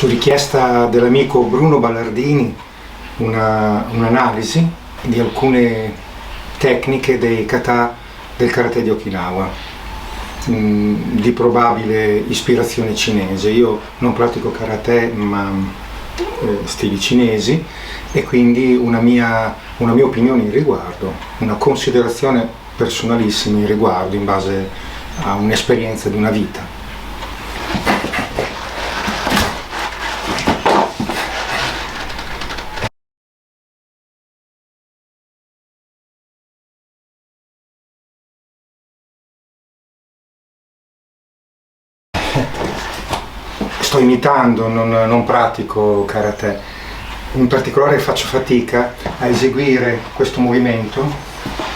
su richiesta dell'amico Bruno Ballardini, un'analisi di alcune tecniche dei kata del karate di Okinawa, di probabile ispirazione cinese. Io non pratico karate ma stili cinesi, e quindi una mia opinione in riguardo, una considerazione personalissima in riguardo, in base a un'esperienza di una vita. Sto imitando, non pratico karate, in particolare faccio fatica a eseguire questo movimento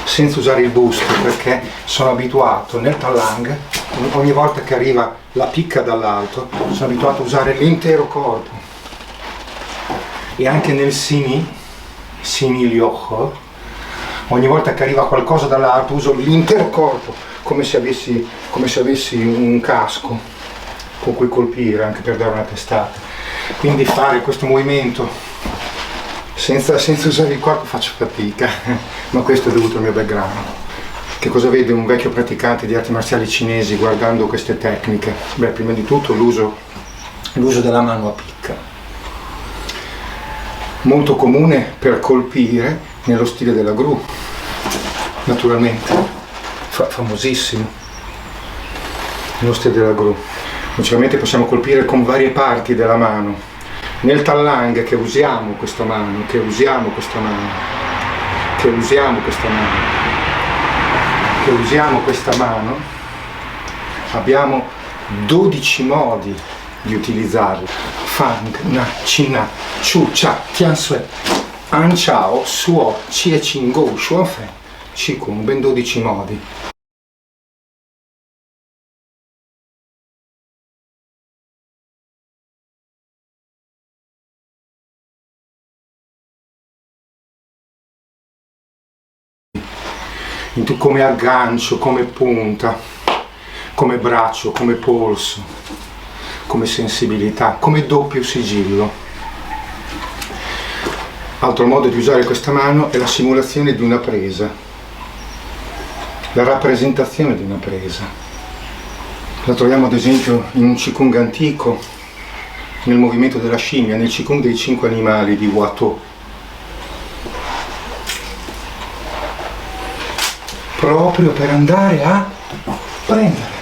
senza usare il busto, perché sono abituato nel Tallang, ogni volta che arriva la picca dall'alto, sono abituato a usare l'intero corpo, e anche nel Sini Lyoho, ogni volta che arriva qualcosa dall'alto uso l'intero corpo, come se avessi un casco con cui colpire, anche per dare una testata. Quindi fare questo movimento senza usare il corpo faccio fatica, ma questo è dovuto al mio background. Che cosa vede un vecchio praticante di arti marziali cinesi guardando queste tecniche? Beh, prima di tutto l'uso della mano a picca, molto comune per colpire nello stile della gru, naturalmente, famosissimo nello stile della gru. Logicamente possiamo colpire con varie parti della mano. Nel Tallang che usiamo questa mano, abbiamo 12 modi di utilizzarla. Fang, Na, Cina, Chu, Cha, Tian Sui, An Chao, Suo, Chie Chin Go, Shuan Fen, Qigong, ben 12 modi. Come aggancio, come punta, come braccio, come polso, come sensibilità, come doppio sigillo. Altro modo di usare questa mano è la simulazione di una presa, la rappresentazione di una presa. La troviamo ad esempio in un Qigong antico, nel movimento della scimmia, nel Qigong dei 5 animali di Wato. Proprio per andare a prendere.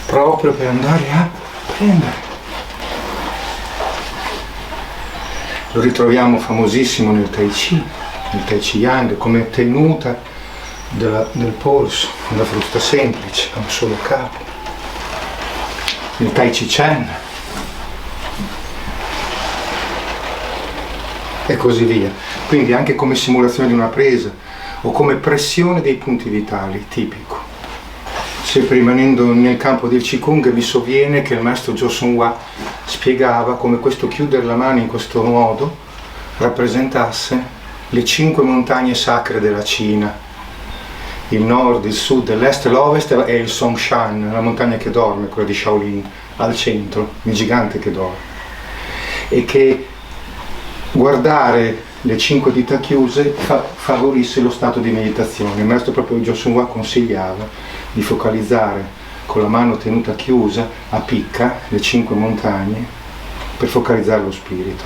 Proprio per andare a prendere. Lo ritroviamo famosissimo nel Tai Chi Yang, come tenuta del polso, una frusta semplice, a un solo capo. Il Tai Chi Chen. E così via. Quindi anche come simulazione di una presa o come pressione dei punti vitali, tipico. Sempre rimanendo nel campo del Qigong, mi sovviene che il maestro Josun Hwa spiegava come questo chiudere la mano in questo modo rappresentasse le 5 montagne sacre della Cina: il nord, il sud, l'est, l'ovest e il Songshan, la montagna che dorme, quella di Shaolin, al centro, il gigante che dorme. E che guardare le 5 dita chiuse favorisse lo stato di meditazione. Il maestro proprio Josun Hwa consigliava di focalizzare con la mano tenuta chiusa a picca le 5 montagne per focalizzare lo spirito.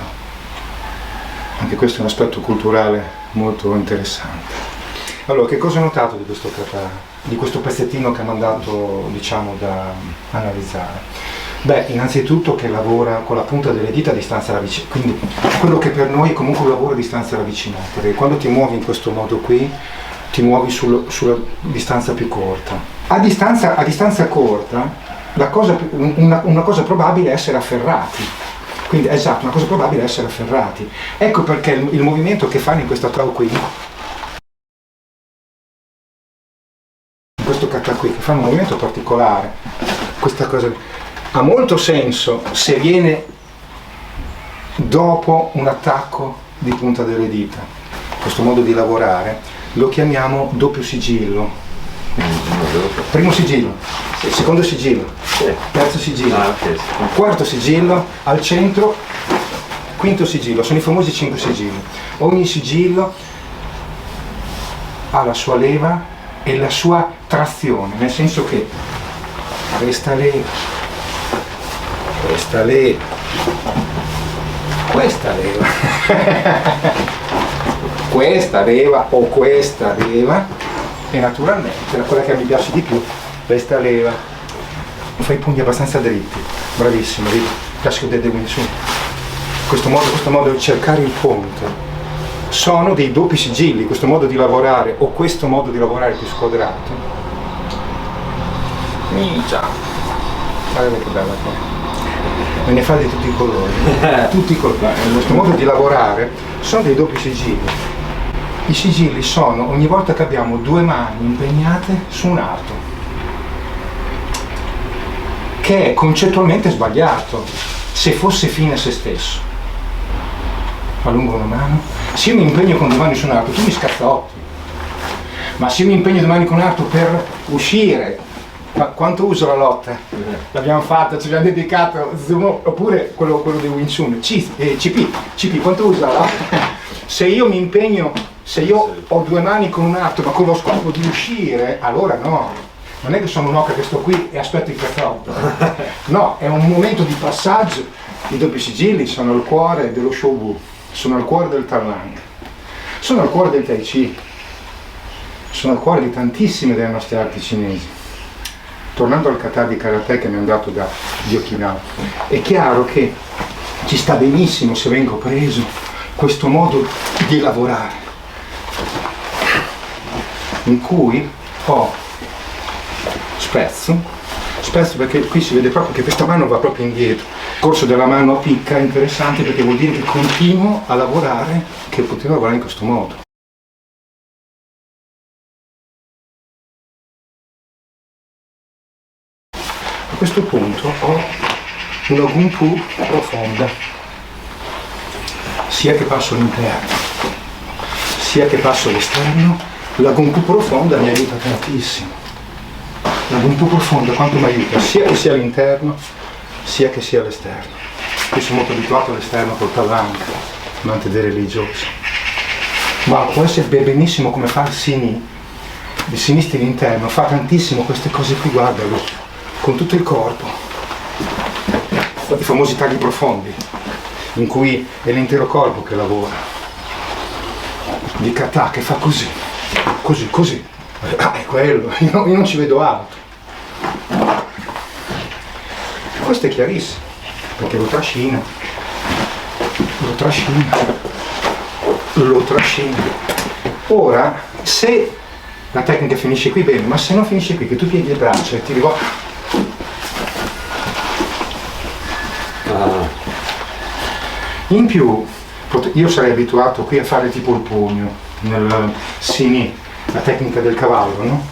Anche questo è un aspetto culturale molto interessante. Allora, che cosa ho notato di questo kata, di questo pezzettino che mi hanno dato, diciamo, da analizzare? Beh, innanzitutto che lavora con la punta delle dita a distanza ravvicinata, quindi quello che per noi è comunque un lavoro a distanza ravvicinata, perché quando ti muovi in questo modo qui, ti muovi sulla distanza più corta. A distanza corta, una cosa probabile è essere afferrati. Quindi, esatto, una cosa probabile è essere afferrati. Ecco perché il movimento che fanno in questa trao qui, in questo kata qui, che fa un movimento particolare, questa cosa ha molto senso se viene dopo un attacco di punta delle dita. Questo modo di lavorare lo chiamiamo doppio sigillo, Primo sigillo, secondo sigillo, terzo sigillo, quarto sigillo, al centro, quinto sigillo, sono i famosi 5 sigilli. Ogni sigillo ha la sua leva e la sua trazione, nel senso che questa leva, questa leva, questa leva, questa leva o questa leva, e naturalmente quella che mi piace di più, questa leva. Fai i pugni abbastanza dritti, bravissimo, vedi? Classico del Wing Chun. Questo modo di cercare il ponte. Sono dei doppi sigilli, questo modo di lavorare o questo modo di lavorare più squadrato. Minchia! Guarda che bella qua. Me ne fa di tutti i colori. Tutti i colori. Questo modo di lavorare sono dei doppi sigilli. I sigilli sono ogni volta che abbiamo 2 mani impegnate su un arto, che è concettualmente sbagliato se fosse fine a se stesso. Allungo una mano, se io mi impegno con 2 mani su un arto, tu mi scazzotti, ma se io mi impegno 2 mani con un arto per uscire, quanto uso la lotta? L'abbiamo fatta, ci abbiamo dedicato, oppure quello dei Wing Chun, CP, quanto usa la lotta? Se io mi impegno, se io ho 2 mani con un arto ma con lo scopo di uscire, allora no, non è che sono un'oca che sto qui e aspetto il cazzotto, no, è un momento di passaggio. I doppi sigilli sono il cuore dello Shou, sono il cuore del Talang, sono il cuore del Tai Chi, sono il cuore di tantissime delle nostre arti cinesi. Tornando al kata di karate che mi hanno dato di Okinawa, è chiaro che ci sta benissimo se vengo preso questo modo di lavorare, in cui ho spezzo perché qui si vede proprio che questa mano va proprio indietro. Il corso della mano a picca è interessante perché vuol dire che continuo a lavorare, in questo modo. A questo punto ho una Gunpu profonda, sia che passo l'interno, sia che passo l'esterno. La Gunpu profonda mi aiuta tantissimo. La Gunpu profonda quanto mi aiuta, sia che sia all'interno, sia che sia all'esterno. Io sono molto abituato all'esterno col Talang, amante dei religiosi. Ma può essere benissimo come fa il Sini, il sinistro all'interno, fa tantissimo queste cose qui, guardalo, con tutto il corpo. I famosi tagli profondi, in cui è l'intero corpo che lavora. Di kata che fa così, così. È quello, io non ci vedo altro. Questo è chiarissimo, perché lo trascina. Ora, se la tecnica finisce qui bene, ma se non finisce qui, che tu pieghi le braccia e ti rivolgi. In più, io sarei abituato qui a fare tipo il pugno, nel Sini, la tecnica del cavallo, no?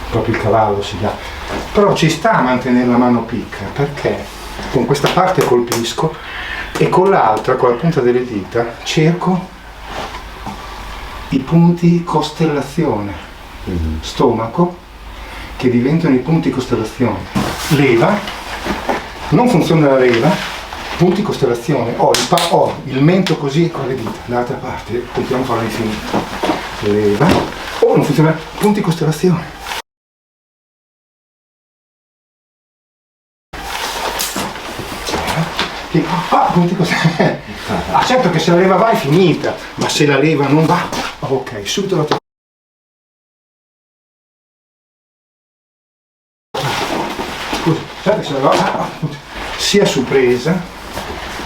Proprio il cavallo si dà. Però ci sta a mantenere la mano picca, perché con questa parte colpisco e con l'altra, con la punta delle dita, cerco i punti costellazione, stomaco, che diventano i punti costellazione. Leva, non funziona la leva, punti costellazione, ho il mento così con le dita, dall'altra parte, continuiamo a farlo infinito. Leva, non funziona, punti costellazione. Punti costellazione. Certo che se la leva va è finita, ma se la leva non va, ok, subito la scusa, certo che se la leva va, sia su presa,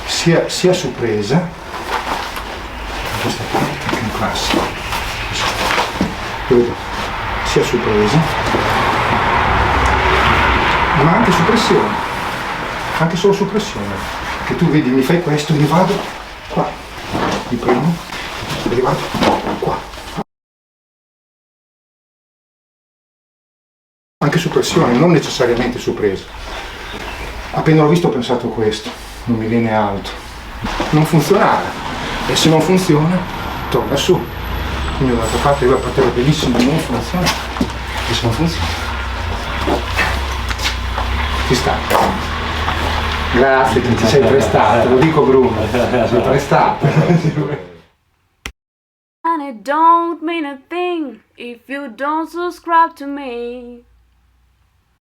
sia su presa, questa è un classico, sia su presa, ma anche su pressione, anche solo su pressione, che tu vedi, mi fai questo, io vado qua, mi premo, e vado qua, anche su pressione, non necessariamente su presa. Appena l'ho visto ho pensato questo, non mi viene altro, non funzionava, e se non funziona torna su, Quindi dall'altra parte lui ha portato bellissimo, non funziona. Adesso non funziona. Ci sta. Grazie che ti sei prestato, lo dico Bruno, sei prestato. And it don't mean a thing if you don't subscribe to me.